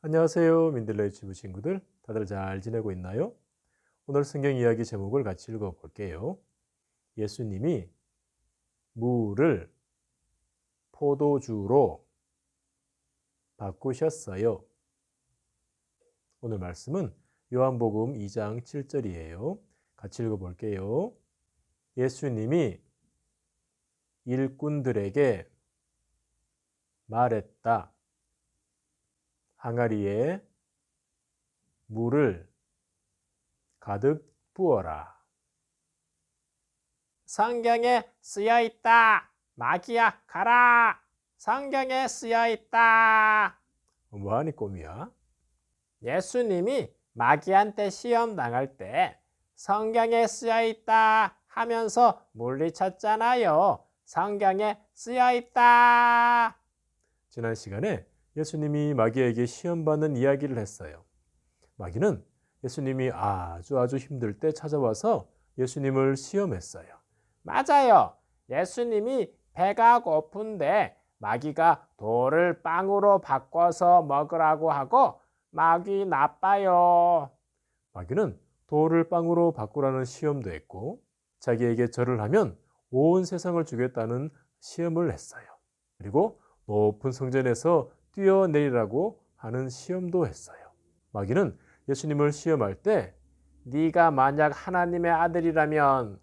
안녕하세요. 민들레 유치부 친구들. 다들 잘 지내고 있나요? 오늘 성경 이야기 제목을 같이 읽어 볼게요. 예수님이 물을 포도주로 바꾸셨어요. 오늘 말씀은 요한복음 2장 7절이에요. 같이 읽어 볼게요. 예수님이 일꾼들에게 말했다. 항아리에 물을 가득 부어라. 성경에 쓰여 있다. 마귀야, 가라. 성경에 쓰여 있다. 뭐하니 꼬미야? 예수님이 마귀한테 시험 당할 때 성경에 쓰여 있다 하면서 물리쳤잖아요. 성경에 쓰여 있다. 지난 시간에 예수님이 마귀에게 시험받는 이야기를 했어요. 마귀는 예수님이 아주 힘들 때 찾아와서 예수님을 시험했어요. 맞아요. 예수님이 배가 고픈데 마귀가 돌을 빵으로 바꿔서 먹으라고 하고 마귀 나빠요. 마귀는 돌을 빵으로 바꾸라는 시험도 했고 자기에게 절을 하면 온 세상을 주겠다는 시험을 했어요. 그리고 높은 성전에서 뛰어내리라고 하는 시험도 했어요. 마귀는 예수님을 시험할 때 네가 만약 하나님의 아들이라면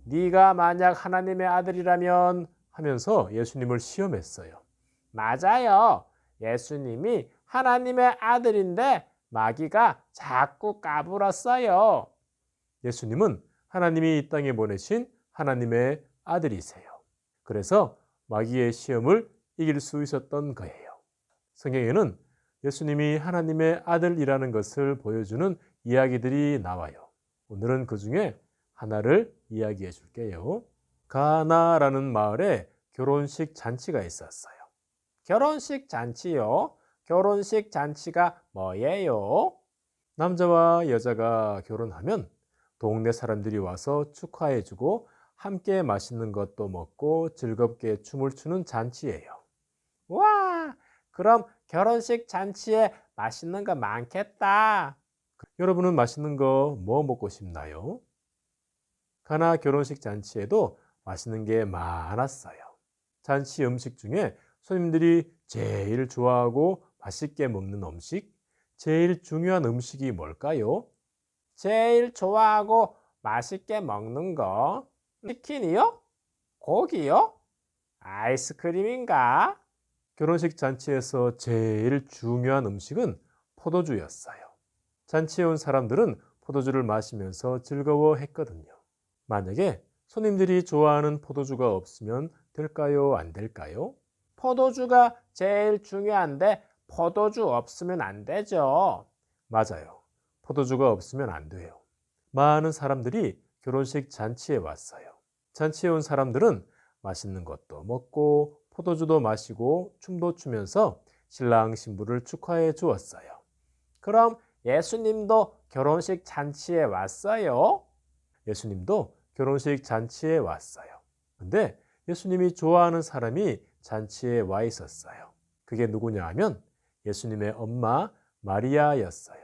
네가 만약 하나님의 아들이라면 하면서 예수님을 시험했어요. 맞아요. 예수님이 하나님의 아들인데 마귀가 자꾸 까불었어요. 예수님은 하나님이 이 땅에 보내신 하나님의 아들이세요. 그래서 마귀의 시험을 이길 수 있었던 거예요. 성경에는 예수님이 하나님의 아들이라는 것을 보여주는 이야기들이 나와요. 오늘은 그 중에 하나를 이야기해 줄게요. 가나라는 마을에 결혼식 잔치가 있었어요. 결혼식 잔치요? 결혼식 잔치가 뭐예요? 남자와 여자가 결혼하면 동네 사람들이 와서 축하해주고 함께 맛있는 것도 먹고 즐겁게 춤을 추는 잔치예요. 와, 그럼 결혼식 잔치에 맛있는 거 많겠다. 여러분은 맛있는 거 뭐 먹고 싶나요? 가나 결혼식 잔치에도 맛있는 게 많았어요. 잔치 음식 중에 손님들이 제일 좋아하고 맛있게 먹는 음식, 제일 중요한 음식이 뭘까요? 제일 좋아하고 맛있게 먹는 거? 치킨이요? 고기요? 아이스크림인가? 결혼식 잔치에서 제일 중요한 음식은 포도주였어요. 잔치에 온 사람들은 포도주를 마시면서 즐거워했거든요. 만약에 손님들이 좋아하는 포도주가 없으면 될까요? 안 될까요? 포도주가 제일 중요한데 포도주 없으면 안 되죠. 맞아요. 포도주가 없으면 안 돼요. 많은 사람들이 결혼식 잔치에 왔어요. 잔치에 온 사람들은 맛있는 것도 먹고 포도주도 마시고 춤도 추면서 신랑 신부를 축하해 주었어요. 그럼 예수님도 결혼식 잔치에 왔어요? 예수님도 결혼식 잔치에 왔어요. 근데 예수님이 좋아하는 사람이 잔치에 와 있었어요. 그게 누구냐 하면 예수님의 엄마 마리아였어요.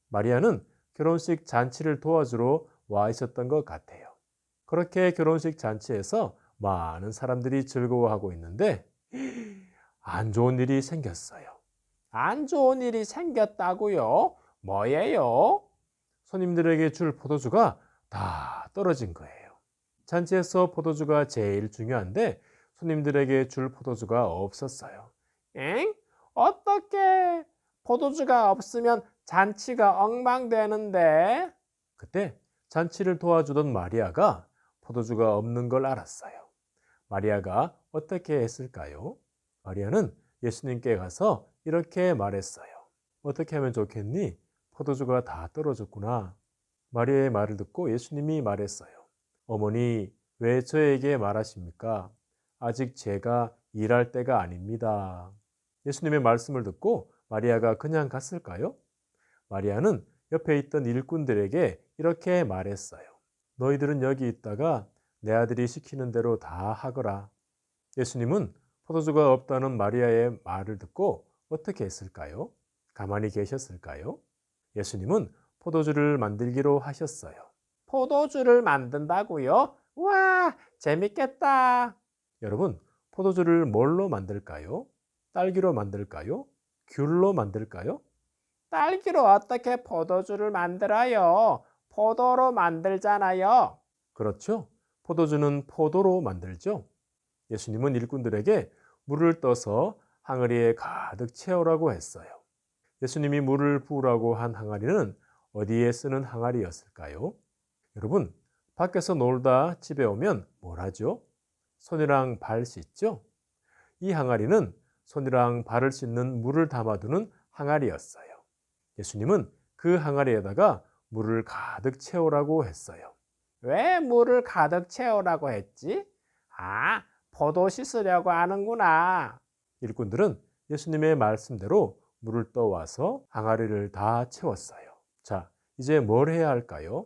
마리아는 결혼식 잔치를 도와주러 와 있었던 것 같아요. 그렇게 결혼식 잔치에서 많은 사람들이 즐거워하고 있는데 안 좋은 일이 생겼어요. 안 좋은 일이 생겼다고요? 뭐예요? 손님들에게 줄 포도주가 다 떨어진 거예요. 잔치에서 포도주가 제일 중요한데 손님들에게 줄 포도주가 없었어요. 엥? 어떻게 포도주가 없으면 잔치가 엉망되는데? 그때 잔치를 도와주던 마리아가 포도주가 없는 걸 알았어요. 마리아가 어떻게 했을까요? 마리아는 예수님께 가서 이렇게 말했어요. 어떻게 하면 좋겠니? 포도주가 다 떨어졌구나. 마리아의 말을 듣고 예수님이 말했어요. 어머니, 왜 저에게 말하십니까? 아직 제가 일할 때가 아닙니다. 예수님의 말씀을 듣고 마리아가 그냥 갔을까요? 마리아는 옆에 있던 일꾼들에게 이렇게 말했어요. 너희들은 여기 있다가 내 아들이 시키는 대로 다 하거라. 예수님은 포도주가 없다는 마리아의 말을 듣고 어떻게 했을까요? 가만히 계셨을까요? 예수님은 포도주를 만들기로 하셨어요. 포도주를 만든다고요? 와, 재밌겠다. 여러분, 포도주를 뭘로 만들까요? 딸기로 만들까요? 귤로 만들까요? 딸기로 어떻게 포도주를 만들어요? 포도로 만들잖아요. 그렇죠. 포도주는 포도로 만들죠. 예수님은 일꾼들에게 물을 떠서 항아리에 가득 채우라고 했어요. 예수님이 물을 부으라고 한 항아리는 어디에 쓰는 항아리였을까요? 여러분, 밖에서 놀다 집에 오면 뭘 하죠? 손이랑 발 씻죠? 이 항아리는 손이랑 발을 씻는 물을 담아두는 항아리였어요. 예수님은 그 항아리에다가 물을 가득 채우라고 했어요. 왜 물을 가득 채우라고 했지? 아, 포도 씻으려고 하는구나. 일꾼들은 예수님의 말씀대로 물을 떠와서 항아리를 다 채웠어요. 자, 이제 뭘 해야 할까요?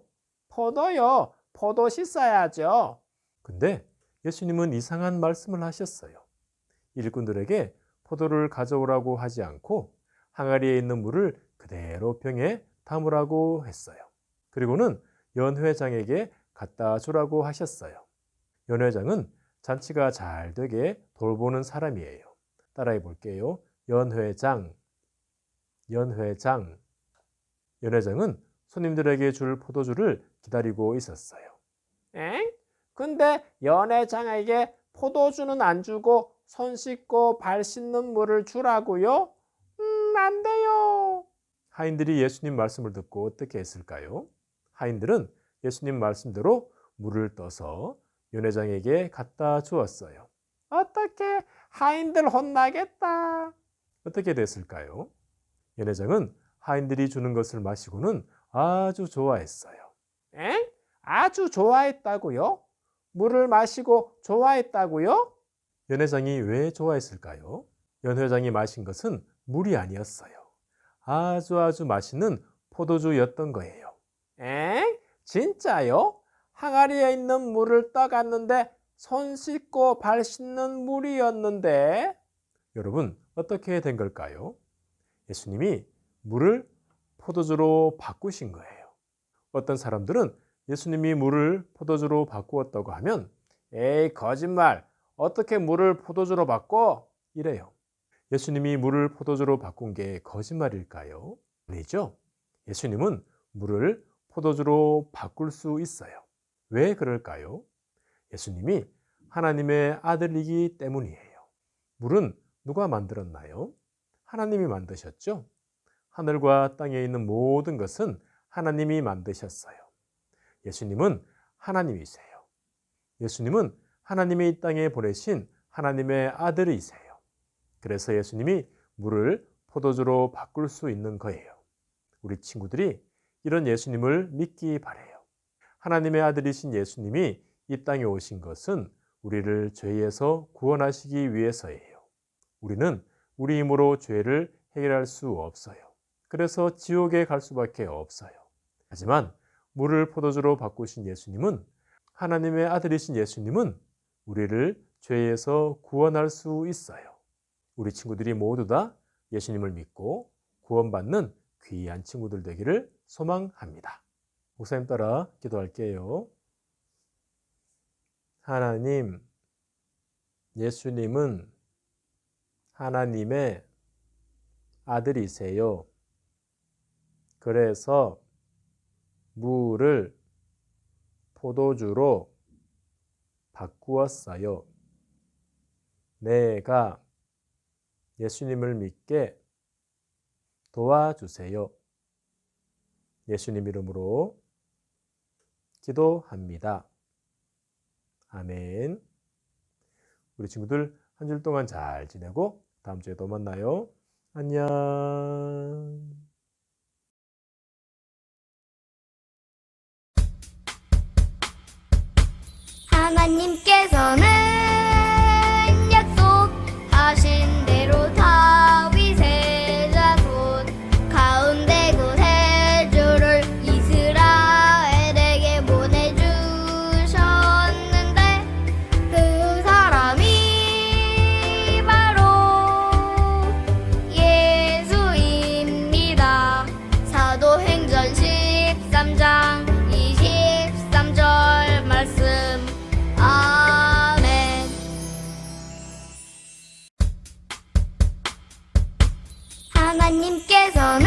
포도요. 포도 씻어야죠. 근데 예수님은 이상한 말씀을 하셨어요. 일꾼들에게 포도를 가져오라고 하지 않고 항아리에 있는 물을 그대로 병에 담으라고 했어요. 그리고는 연회장에게 갖다 주라고 하셨어요. 연회장은 잔치가 잘 되게 돌보는 사람이에요. 따라해 볼게요. 연회장, 연회장. 연회장은 손님들에게 줄 포도주를 기다리고 있었어요. 엥? 근데 연회장에게 포도주는 안 주고 손 씻고 발 씻는 물을 주라고요? 안 돼요. 하인들이 예수님 말씀을 듣고 어떻게 했을까요? 하인들은 예수님 말씀대로 물을 떠서 연회장에게 갖다 주었어요. 어떻게 하인들 혼나겠다. 어떻게 됐을까요? 연회장은 하인들이 주는 것을 마시고는 아주 좋아했어요. 엥? 아주 좋아했다고요? 물을 마시고 좋아했다고요? 연회장이 왜 좋아했을까요? 연회장이 마신 것은 물이 아니었어요. 아주 맛있는 포도주였던 거예요. 엥? 진짜요? 항아리에 있는 물을 떠갔는데 손 씻고 발 씻는 물이었는데? 여러분, 어떻게 된 걸까요? 예수님이 물을 포도주로 바꾸신 거예요. 어떤 사람들은 예수님이 물을 포도주로 바꾸었다고 하면 에이, 거짓말. 어떻게 물을 포도주로 바꿔? 이래요. 예수님이 물을 포도주로 바꾼 게 거짓말일까요? 아니죠. 예수님은 물을 포도주로 바꿀 수 있어요. 왜 그럴까요? 예수님이 하나님의 아들이기 때문이에요. 물은 누가 만들었나요? 하나님이 만드셨죠? 하늘과 땅에 있는 모든 것은 하나님이 만드셨어요. 예수님은 하나님이세요. 예수님은 하나님이 이 땅에 보내신 하나님의 아들이세요. 그래서 예수님이 물을 포도주로 바꿀 수 있는 거예요. 우리 친구들이 이런 예수님을 믿기 바라요. 하나님의 아들이신 예수님이 이 땅에 오신 것은 우리를 죄에서 구원하시기 위해서예요. 우리는 우리 힘으로 죄를 해결할 수 없어요. 그래서 지옥에 갈 수밖에 없어요. 하지만 물을 포도주로 바꾸신 예수님은, 하나님의 아들이신 예수님은 우리를 죄에서 구원할 수 있어요. 우리 친구들이 모두 다 예수님을 믿고 구원받는 귀한 친구들 되기를 소망합니다. 목사님 따라 기도할게요. 하나님, 예수님은 하나님의 아들이세요. 그래서 물을 포도주로 바꾸었어요. 내가 예수님을 믿게 도와주세요. 예수님 이름으로 기도합니다. 아멘. 우리 친구들 한 주 동안 잘 지내고 다음 주에 또 만나요. 안녕. 하나님께서는 약속하신 대로 다윗의 자손 가운데 그 세 줄을 이스라엘에게 보내주셨는데 그 사람이 바로 예수입니다. 하나님께서는